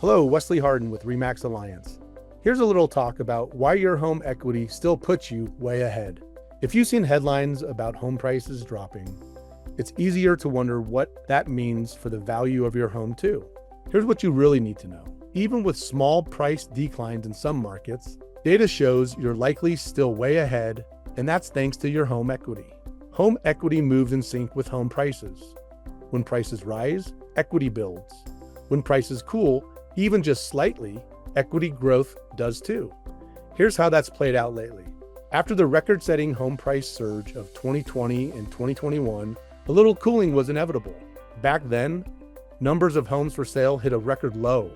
Hello, Wesley Harden with Remax Alliance. Here's a little talk about why your home equity still puts you way ahead. If you've seen headlines about home prices dropping, it's easier to wonder what that means for the value of your home too. Here's what you really need to know. Even with small price declines in some markets, data shows you're likely still way ahead, and that's thanks to your home equity. Home equity moves in sync with home prices. When prices rise, equity builds. When prices cool, even just slightly, equity growth does too. Here's how that's played out lately. After the record-setting home price surge of 2020 and 2021, a little cooling was inevitable. Back then, numbers of homes for sale hit a record low.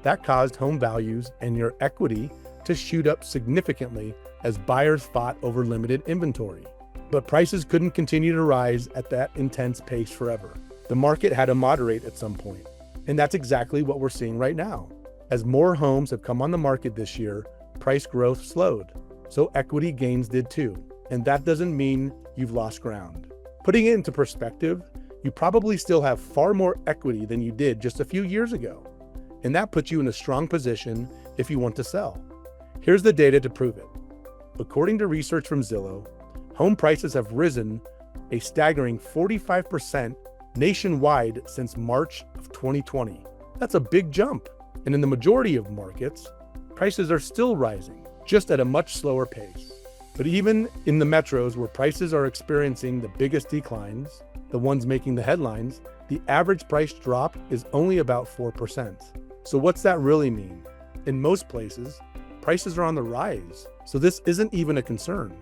That caused home values and your equity to shoot up significantly as buyers fought over limited inventory. But prices couldn't continue to rise at that intense pace forever. The market had to moderate at some point. And that's exactly what we're seeing right now. As more homes have come on the market this year, price growth slowed. So equity gains did too. And that doesn't mean you've lost ground. Putting it into perspective, you probably still have far more equity than you did just a few years ago. And that puts you in a strong position if you want to sell. Here's the data to prove it. According to research from Zillow, home prices have risen a staggering 45% nationwide since March of 2020. That's a big jump. And in the majority of markets, prices are still rising, just at a much slower pace. But even in the metros where prices are experiencing the biggest declines, the ones making the headlines, the average price drop is only about 4%. So what's that really mean? In most places, prices are on the rise, so this isn't even a concern.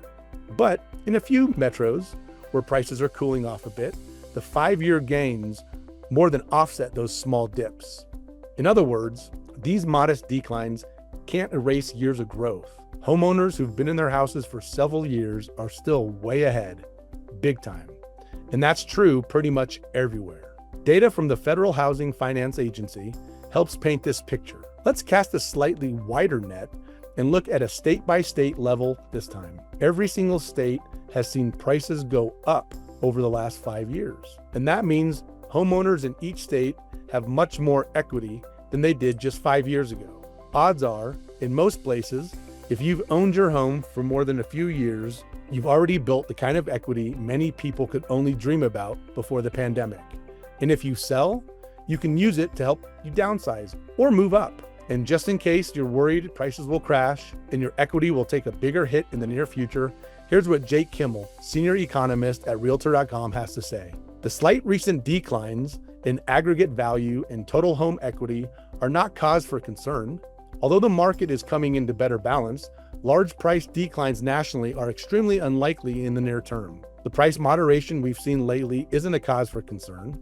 But in a few metros where prices are cooling off a bit, the 5-year gains more than offset those small dips. In other words, these modest declines can't erase years of growth. Homeowners who've been in their houses for several years are still way ahead, big time. And that's true pretty much everywhere. Data from the Federal Housing Finance Agency helps paint this picture. Let's cast a slightly wider net and look at a state-by-state level this time. Every single state has seen prices go up over the last 5 years. And that means homeowners in each state have much more equity than they did just 5 years ago. Odds are, in most places, if you've owned your home for more than a few years, you've already built the kind of equity many people could only dream about before the pandemic. And if you sell, you can use it to help you downsize or move up. And just in case you're worried prices will crash and your equity will take a bigger hit in the near future, here's what Jake Kimmel, senior economist at Realtor.com, has to say. The slight recent declines in aggregate value and total home equity are not cause for concern. Although the market is coming into better balance, large price declines nationally are extremely unlikely in the near term. The price moderation we've seen lately isn't a cause for concern.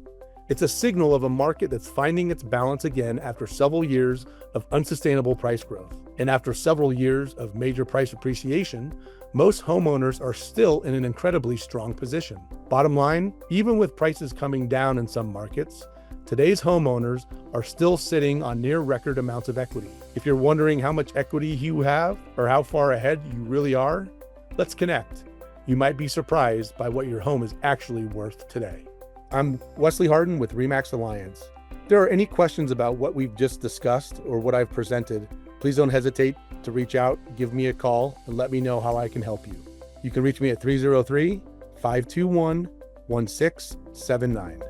It's a signal of a market that's finding its balance again after several years of unsustainable price growth. And after several years of major price appreciation, most homeowners are still in an incredibly strong position. Bottom line, even with prices coming down in some markets, today's homeowners are still sitting on near record amounts of equity. If you're wondering how much equity you have or how far ahead you really are, let's connect. You might be surprised by what your home is actually worth today. I'm Wesley Harden with Remax Alliance. If there are any questions about what we've just discussed or what I've presented, please don't hesitate to reach out, give me a call, and let me know how I can help you. You can reach me at 303-521-1679.